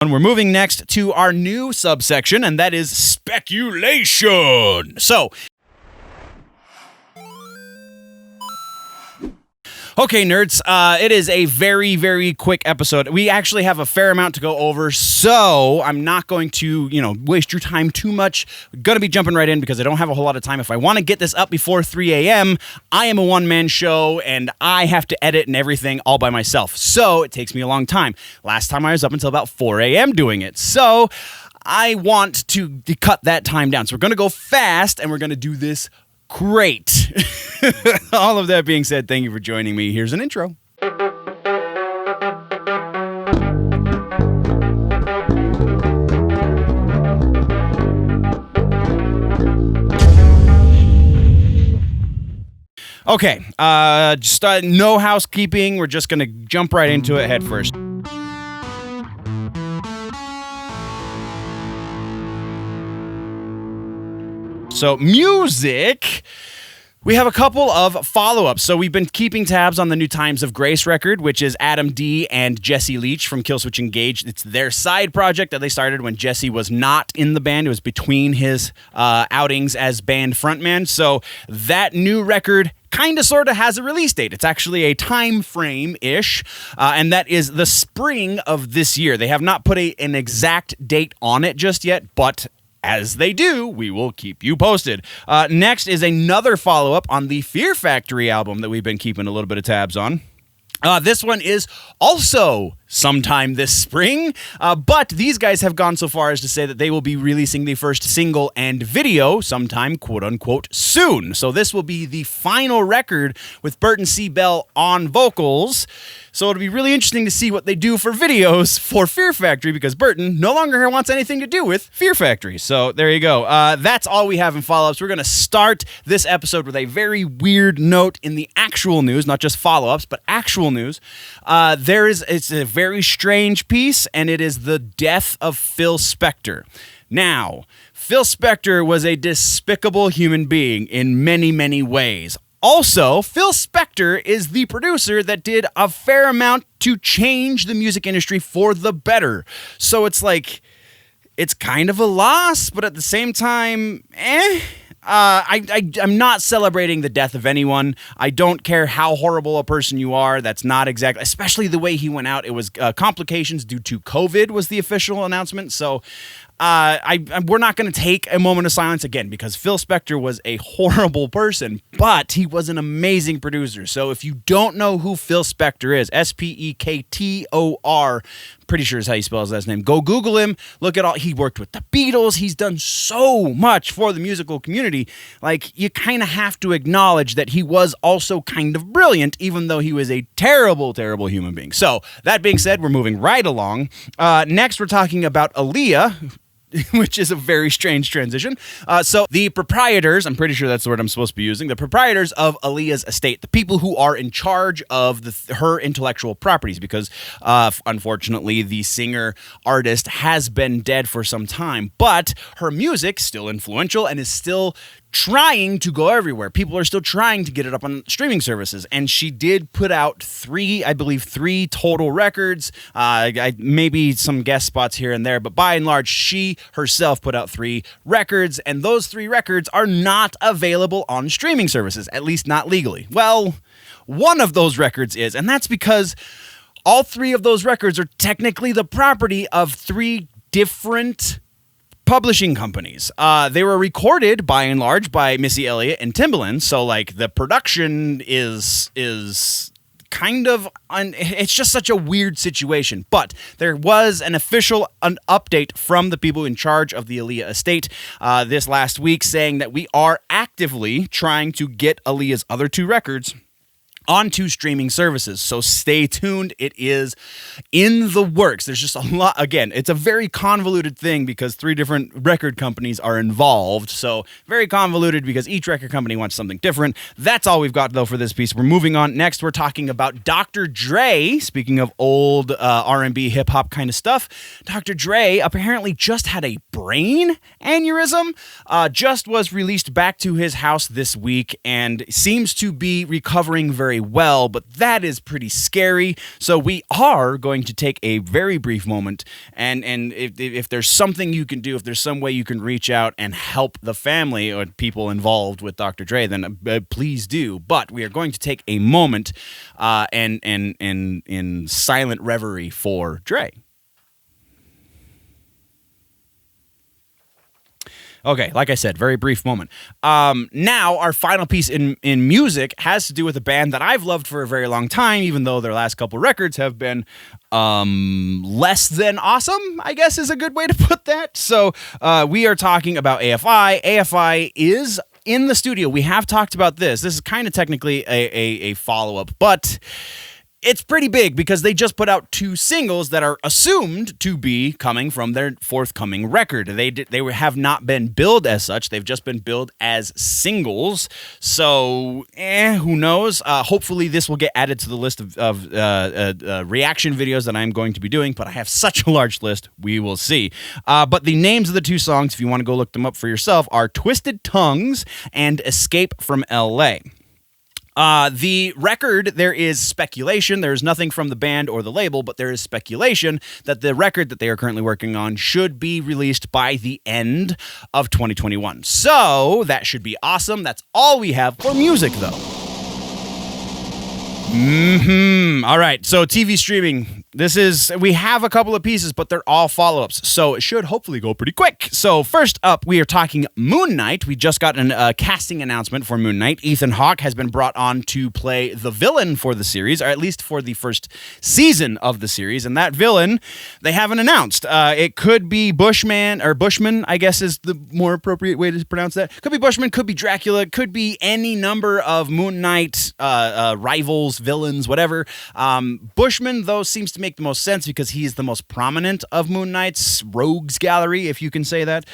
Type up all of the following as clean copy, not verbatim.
And we're moving next to our new subsection, and that is speculation. So, okay, nerds, it is a very, very quick episode. We actually have a fair amount to go over, so I'm not going to, waste your time too much. We're going to be jumping right in because I don't have a whole lot of time. If I want to get this up before 3 a.m., I am a one-man show, and I have to edit and everything all by myself, so it takes me a long time. Last time I was up until about 4 a.m. doing it, so I want to cut that time down. So we're going to go fast, and we're going to do this great. All of that being said, thank you for joining me. Here's an intro. Okay, just no housekeeping. We're just going to jump right into it head first. So, music. We have a couple of follow-ups. So we've been keeping tabs on the New Times of Grace record, which is Adam D. and Jesse Leach from Killswitch Engage. It's their side project that they started when Jesse was not in the band. It was between his outings as band frontman. So that new record kind of sort of has a release date. It's actually a time frame-ish, and that is the spring of this year. They have not put an exact date on it just yet, but as they do, we will keep you posted. Next is another follow-up on the Fear Factory album that we've been keeping a little bit of tabs on. This one is also sometime this spring, but these guys have gone so far as to say that they will be releasing the first single and video sometime, quote-unquote, soon. So this will be the final record with Burton C. Bell on vocals. So it'll be really interesting to see what they do for videos for Fear Factory, because Burton no longer wants anything to do with Fear Factory. So there you go. That's all we have in follow-ups. We're going to start this episode with a very weird note in the actual news, not just follow-ups, but actual news. It's a very strange piece, and it is the death of Phil Spektor. Now, Phil Spektor was a despicable human being in many, many ways. Also, Phil Spektor is the producer that did a fair amount to change the music industry for the better. So it's like, it's kind of a loss, but at the same time, I'm not celebrating the death of anyone. I don't care how horrible a person you are. That's not exactly, especially the way he went out. It was complications due to COVID was the official announcement. So we're not going to take a moment of silence again, because Phil Spektor was a horrible person, but he was an amazing producer. So if you don't know who Phil Spektor is, Spektor, pretty sure is how you spell his last name. Go Google him. Look at all. He worked with the Beatles. He's done so much for the musical community. Like, you kind of have to acknowledge that he was also kind of brilliant, even though he was a terrible, terrible human being. So that being said, we're moving right along. Next, we're talking about Aaliyah, which is a very strange transition. So the proprietors, I'm pretty sure that's the word I'm supposed to be using, the proprietors of Aaliyah's estate, the people who are in charge of her intellectual properties, because unfortunately the singer-artist has been dead for some time, but her music still influential and is still trying to go everywhere. People are still trying to get it up on streaming services, and she did put out three total records, maybe some guest spots here and there, but by and large, she herself put out 3 records, and those 3 records are not available on streaming services, at least not legally. Well, one of those records is, and that's because all 3 of those records are technically the property of 3 different publishing companies. They were recorded by and large by Missy Elliott and Timbaland, so like the production is kind of it's just such a weird situation. But there was an update from the people in charge of the Aaliyah estate this last week, saying that we are actively trying to get Aaliyah's other 2 records onto streaming services. So stay tuned. It is in the works. There's just a lot. Again, it's a very convoluted thing because 3 different record companies are involved. So very convoluted because each record company wants something different. That's all we've got, though, for this piece. We're moving on. Next, we're talking about Dr. Dre. Speaking of old R&B hip-hop kind of stuff, Dr. Dre apparently just had a brain aneurysm. Just was released back to his house this week and seems to be recovering very very well, but that is pretty scary. So we are going to take a very brief moment, and if there's something you can do, if there's some way you can reach out and help the family or people involved with Dr. Dre, then please do. But we are going to take a moment and in silent reverie for Dre. Okay, like I said, very brief moment. Now, our final piece in music has to do with a band that I've loved for a very long time, even though their last couple records have been less than awesome, I guess is a good way to put that. So we are talking about AFI. AFI is in the studio. We have talked about this. This is kind of technically a follow-up, but it's pretty big because they just put out 2 singles that are assumed to be coming from their forthcoming record. They have not been billed as such. They've just been billed as singles. So, who knows? Hopefully this will get added to the list of reaction videos that I'm going to be doing, but I have such a large list, we will see. But the names of the 2 songs, if you want to go look them up for yourself, are Twisted Tongues and Escape from L.A. The record, there is speculation. There's nothing from the band or the label, but there is speculation that the record that they are currently working on should be released by the end of 2021. So that should be awesome. That's all we have for music, though. All right, so TV streaming. We have a couple of pieces, but they're all follow-ups, so it should hopefully go pretty quick. So first up, we are talking Moon Knight. We just got a casting announcement for Moon Knight. Ethan Hawke has been brought on to play the villain for the series, or at least for the first season of the series, and that villain, they haven't announced. It could be Bushman, I guess is the more appropriate way to pronounce that. Could be Bushman, could be Dracula, could be any number of Moon Knight rivals, villains, whatever. Bushman, though, seems to make the most sense because he is the most prominent of Moon Knight's rogues gallery, if you can say that.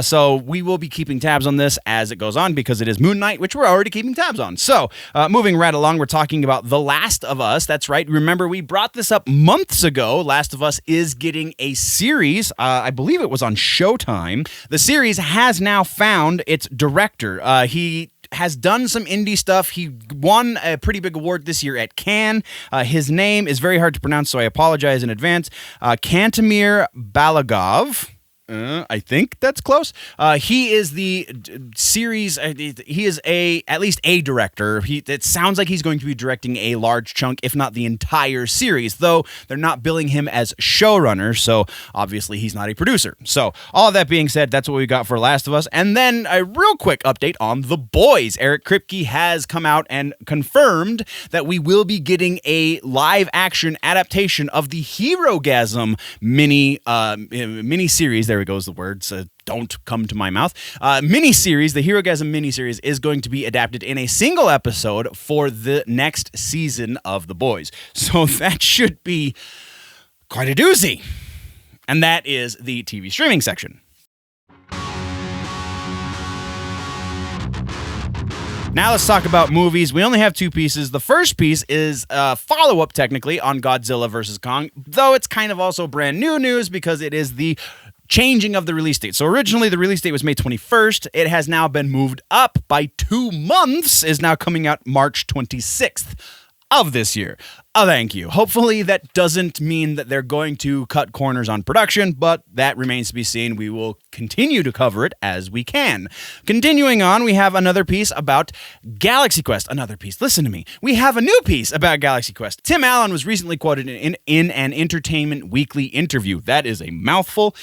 So we will be keeping tabs on this as it goes on because it is Moon Knight, which we're already keeping tabs on. So moving right along, we're talking about The Last of Us. That's right. Remember, we brought this up months ago. Last of Us is getting a series. I believe it was on Showtime. The series has now found its director. He has done some indie stuff. He won a pretty big award this year at Cannes. His name is very hard to pronounce, so I apologize in advance. Kantemir Balagov. I think that's close. He is the series. He is at least a director. It sounds like he's going to be directing a large chunk, if not the entire series. Though they're not billing him as showrunner, so obviously he's not a producer. So all of that being said, that's what we got for Last of Us. And then a real quick update on The Boys. Eric Kripke has come out and confirmed that we will be getting a live-action adaptation of the Herogasm mini series. There goes the words don't come to my mouth. Miniseries, the Herogasm miniseries, is going to be adapted in a single episode for the next season of The Boys. So that should be quite a doozy. And that is the TV streaming section. Now let's talk about movies. We only have 2 pieces. The first piece is a follow-up, technically, on Godzilla vs. Kong, though it's kind of also brand new news because it is the changing of the release date. So originally the release date was May 21st. It has now been moved up by 2 months, is now coming out March 26th of this year. Oh, thank you. Hopefully that doesn't mean that they're going to cut corners on production, but that remains to be seen. We will continue to cover it as we can. Continuing on, we have another piece about Galaxy Quest. Another piece. Listen to me. We have a new piece about Galaxy Quest. Tim Allen was recently quoted in an Entertainment Weekly interview. That is a mouthful.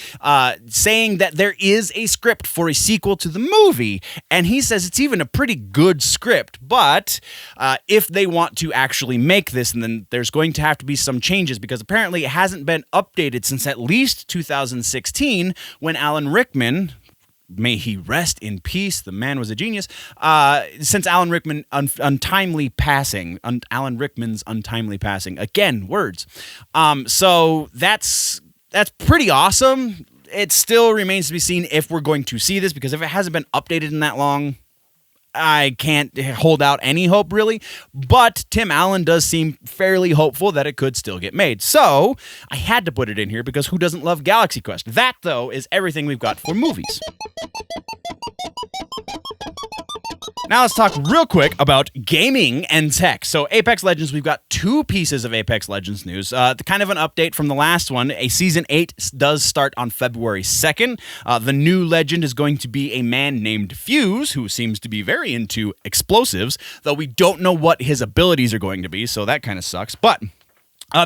Saying that there is a script for a sequel to the movie, and he says it's even a pretty good script, but if they want to actually make this, and then there's going to have to be some changes because apparently it hasn't been updated since at least 2016 when Alan Rickman, may he rest in peace, the man was a genius, since Alan Rickman Alan Rickman's untimely passing. Again, words. So that's pretty awesome. It still remains to be seen if we're going to see this because if it hasn't been updated in that long, I can't hold out any hope, really, but Tim Allen does seem fairly hopeful that it could still get made. So I had to put it in here because who doesn't love Galaxy Quest? That, though, is everything we've got for movies. Now let's talk real quick about gaming and tech. So Apex Legends, we've got two pieces of Apex Legends news. Kind of an update from the last one. A Season 8 does start on February 2nd. The new legend is going to be a man named Fuse, who seems to be very into explosives, though we don't know what his abilities are going to be, so that kind of sucks. But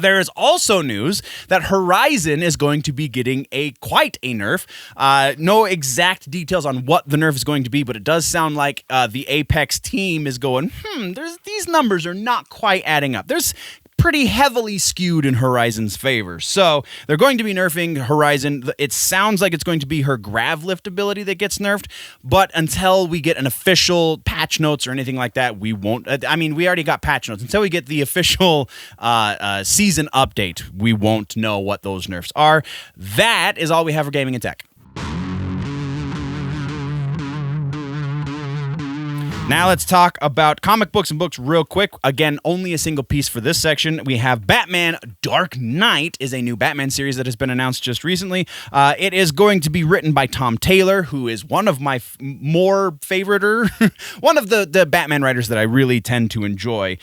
there is also news that Horizon is going to be getting quite a nerf. No exact details on what the nerf is going to be, but it does sound like the Apex team is going, these numbers are not quite adding up. There's pretty heavily skewed in Horizon's favor. So they're going to be nerfing Horizon. It sounds like it's going to be her grav lift ability that gets nerfed, but until we get an official patch notes or anything like that, we won't. I mean, we already got patch notes. Until we get the official season update, we won't know what those nerfs are. That is all we have for gaming and tech. Now let's talk about comic books and books real quick. Again, only a single piece for this section. We have Batman Dark Knight is a new Batman series that has been announced just recently. It is going to be written by Tom Taylor, who is one of my more favoriter, one of the Batman writers that I really tend to enjoy.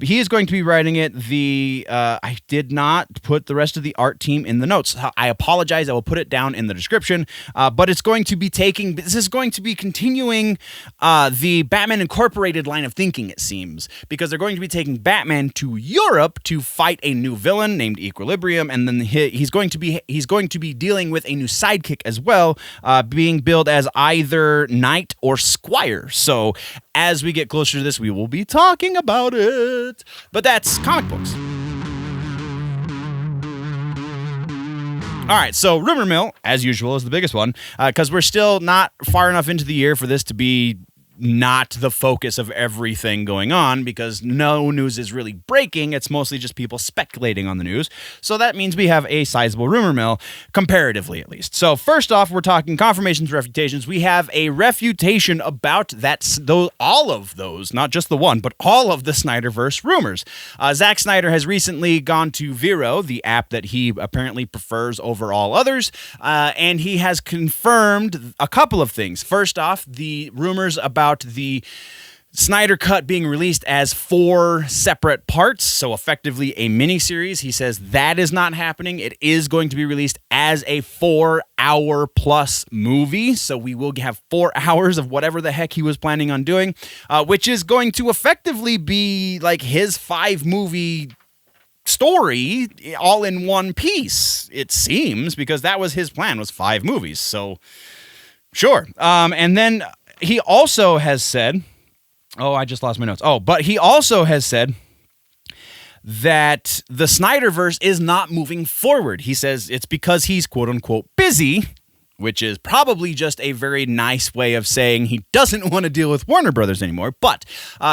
He is going to be writing it. I did not put the rest of the art team in the notes. I apologize. I will put it down in the description. But this is going to be continuing the Batman Incorporated line of thinking, it seems, because they're going to be taking Batman to Europe to fight a new villain named Equilibrium, and then he's going to be dealing with a new sidekick as well, being billed as either Knight or Squire. So as we get closer to this, we will be talking about it. But that's comic books. All right, so Rumor Mill, as usual, is the biggest one, because we're still not far enough into the year for this to be not the focus of everything going on, because no news is really breaking. It's mostly just people speculating on the news. So that means we have a sizable rumor mill, comparatively at least. So first off, we're talking confirmations, refutations. We have a refutation about all of those, not just the one, but all of the Snyder-Verse rumors. Zack Snyder has recently gone to Vero, the app that he apparently prefers over all others, and he has confirmed a couple of things. First off, the rumors about the Snyder Cut being released as 4 separate parts, so effectively a miniseries. He says that is not happening. It is going to be released as a 4-hour plus movie, so we will have 4 hours of whatever the heck he was planning on doing, which is going to effectively be like his 5-movie story all in one piece, it seems, because that was his plan, was 5 movies. So sure. And then he also has said, I just lost my notes. But he also has said that the Snyder-Verse is not moving forward. He says it's because he's quote unquote busy, which is probably just a very nice way of saying he doesn't want to deal with Warner Brothers anymore. But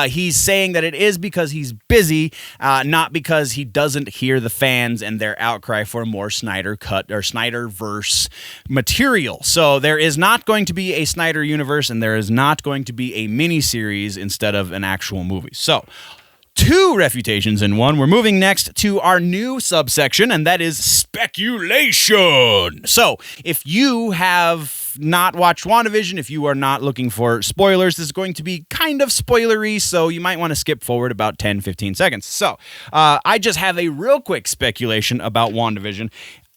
he's saying that it is because he's busy, not because he doesn't hear the fans and their outcry for more Snyder Cut or Snyder-Verse material. So there is not going to be a Snyder universe, and there is not going to be a miniseries instead of an actual movie. So 2 refutations in one. We're moving next to our new subsection, and that is speculation. So if you have not watched WandaVision, if you are not looking for spoilers, this is going to be kind of spoilery, so you might want to skip forward about 10-15 seconds. So I just have a real quick speculation about WandaVision.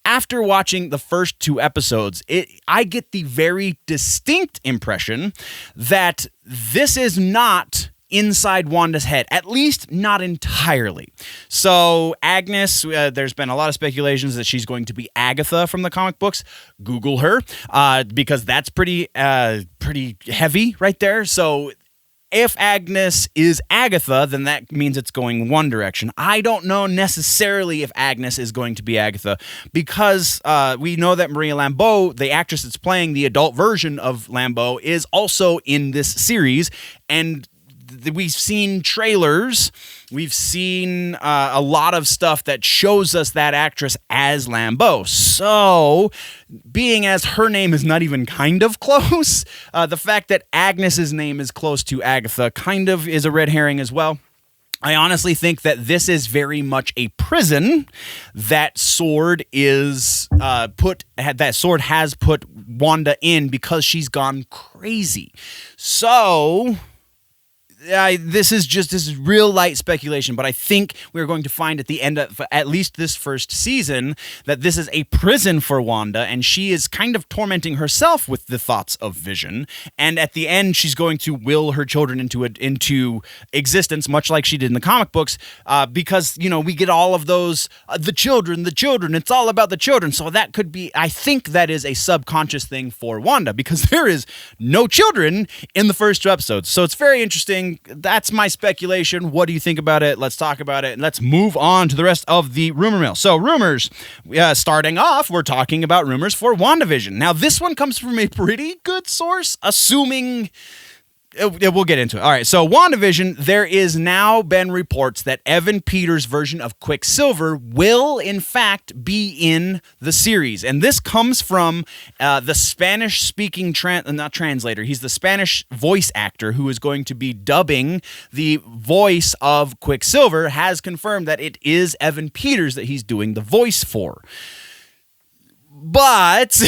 After watching the first 2 episodes, I get the very distinct impression that this is not inside Wanda's head, at least not entirely. So Agnes, there's been a lot of speculations that she's going to be Agatha from the comic books. Google her, because that's pretty heavy right there. So if Agnes is Agatha, then that means it's going one direction. I don't know necessarily if Agnes is going to be Agatha, because we know that Maria Lambeau, the actress that's playing the adult version of Lambeau, is also in this series, and we've seen trailers, we've seen a lot of stuff that shows us that actress as Lambeau. So, being as her name is not even kind of close, the fact that Agnes's name is close to Agatha kind of is a red herring as well. I honestly think that this is very much a prison that Sword has put Wanda in because she's gone crazy. So this is real light speculation, but I think we're going to find at the end of at least this first season that this is a prison for Wanda, and she is kind of tormenting herself with the thoughts of Vision. And at the end, she's going to will her children into existence, much like she did in the comic books, because we get all of those the children. It's all about the children. So that could be. I think that is a subconscious thing for Wanda because there is no children in the first two episodes. So it's very interesting. That's my speculation. What do you think about it? Let's talk about it, and let's move on to the rest of the rumor mill. So rumors, starting off, we're talking about rumors for WandaVision. Now, this one comes from a pretty good source, assuming... We'll get into it. All right, so WandaVision, there is now been reports that Evan Peters' version of Quicksilver will, in fact, be in the series. And this comes from the Spanish-speaking, not translator, he's the Spanish voice actor who is going to be dubbing the voice of Quicksilver, has confirmed that it is Evan Peters that he's doing the voice for. But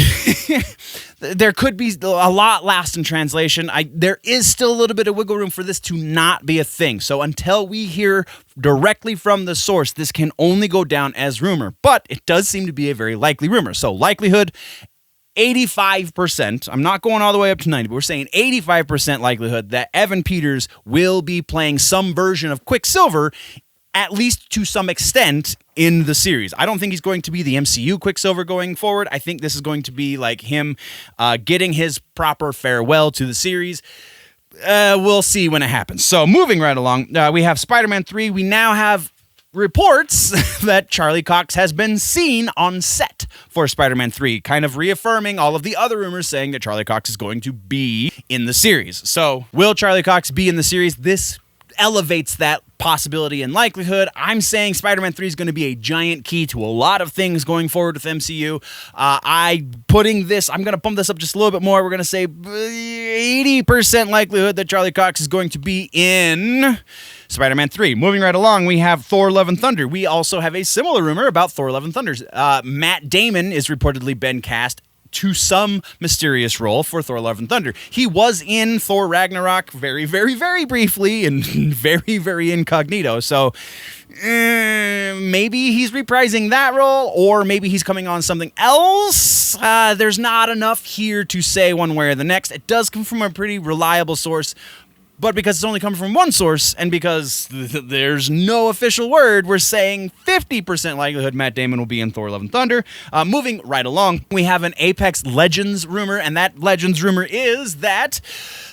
there could be a lot lost in translation. There is still a little bit of wiggle room for this to not be a thing. So until we hear directly from the source, this can only go down as rumor. But it does seem to be a very likely rumor. So likelihood, 85%. I'm not going all the way up to 90, but we're saying 85% likelihood that Evan Peters will be playing some version of Quicksilver, at least to some extent, in the series. I don't think he's going to be the MCU Quicksilver going forward. I think this is going to be like him getting his proper farewell to the series. We'll see when it happens. So moving right along, we have Spider-Man 3. We now have reports that Charlie Cox has been seen on set for Spider-Man 3, kind of reaffirming all of the other rumors saying that Charlie Cox is going to be in the series. So will Charlie Cox be in the series? This elevates that possibility and likelihood. I'm saying Spider-Man 3 is going to be a giant key to a lot of things going forward with MCU. I'm going to pump this up just a little bit more. We're going to say 80% likelihood that Charlie Cox is going to be in Spider-Man 3. Moving right along, we have Thor Love and Thunder. We also have a similar rumor about Thor Love and Thunder. Matt Damon is reportedly been cast to some mysterious role for Thor Love and Thunder. He was in Thor Ragnarok very, very, very briefly and very, very incognito. So maybe he's reprising that role, or maybe he's coming on something else. There's not enough here to say one way or the next. It does come from a pretty reliable source, but because it's only coming from one source, and because there's no official word, we're saying 50% likelihood Matt Damon will be in Thor Love and Thunder. Moving right along, we have an Apex Legends rumor, and that Legends rumor is that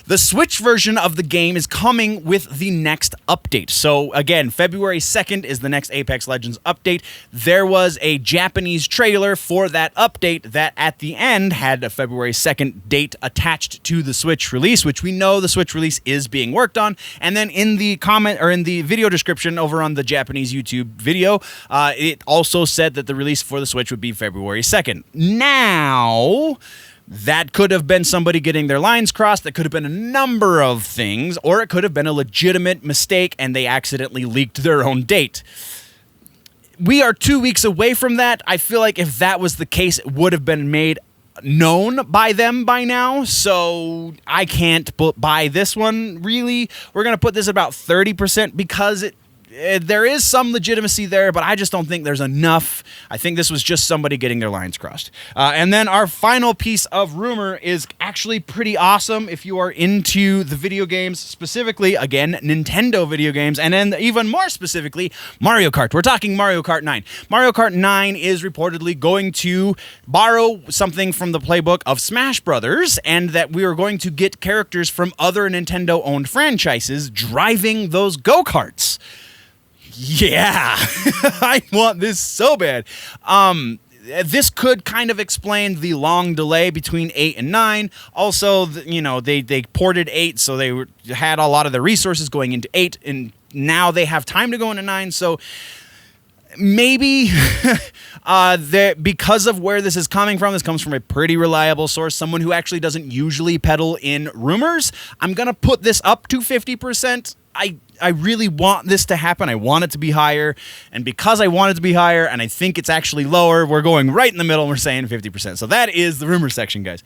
the Switch version of the game is coming with the next update. So again, February 2nd is the next Apex Legends update. There was a Japanese trailer for that update that at the end had a February 2nd date attached to the Switch release, which we know the Switch release is being worked on. And then in the comment or in the video description over on the Japanese YouTube video, it also said that the release for the Switch would be February 2nd. Now, that could have been somebody getting their lines crossed. That could have been a number of things, or it could have been a legitimate mistake and they accidentally leaked their own date. We are 2 weeks away from that. I feel like if that was the case, it would have been made known by them by now, so I can't buy this one, really. We're going to put this about 30% because there is some legitimacy there, but I just don't think there's enough. I think this was just somebody getting their lines crossed. And then our final piece of rumor is actually pretty awesome if you are into the video games, specifically, again, Nintendo video games, and then even more specifically, Mario Kart. We're talking Mario Kart 9. Mario Kart 9 is reportedly going to borrow something from the playbook of Smash Brothers, and that we are going to get characters from other Nintendo-owned franchises driving those go-karts. Yeah, I want this so bad. This could kind of explain the long delay between 8 and 9. Also, they ported 8, so they had a lot of the resources going into 8, and now they have time to go into 9. So maybe because of where this is coming from, this comes from a pretty reliable source, someone who actually doesn't usually peddle in rumors. I'm going to put this up to 50%. I really want this to happen. I want it to be higher. And because I want it to be higher and I think it's actually lower, we're going right in the middle and we're saying 50%. So that is the rumor section, guys.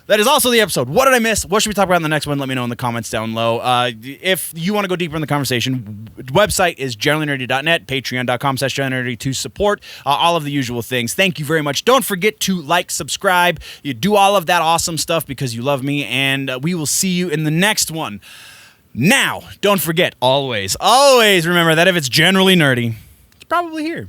That is also the episode. What did I miss? What should we talk about in the next one? Let me know in the comments down low. If you want to go deeper in the conversation, website is generallynerdy.net, patreon.com/generallynerdy to support all of the usual things. Thank you very much. Don't forget to like, subscribe. You do all of that awesome stuff because you love me, and we will see you in the next one. Now, don't forget, always remember that if it's generally nerdy, it's probably here.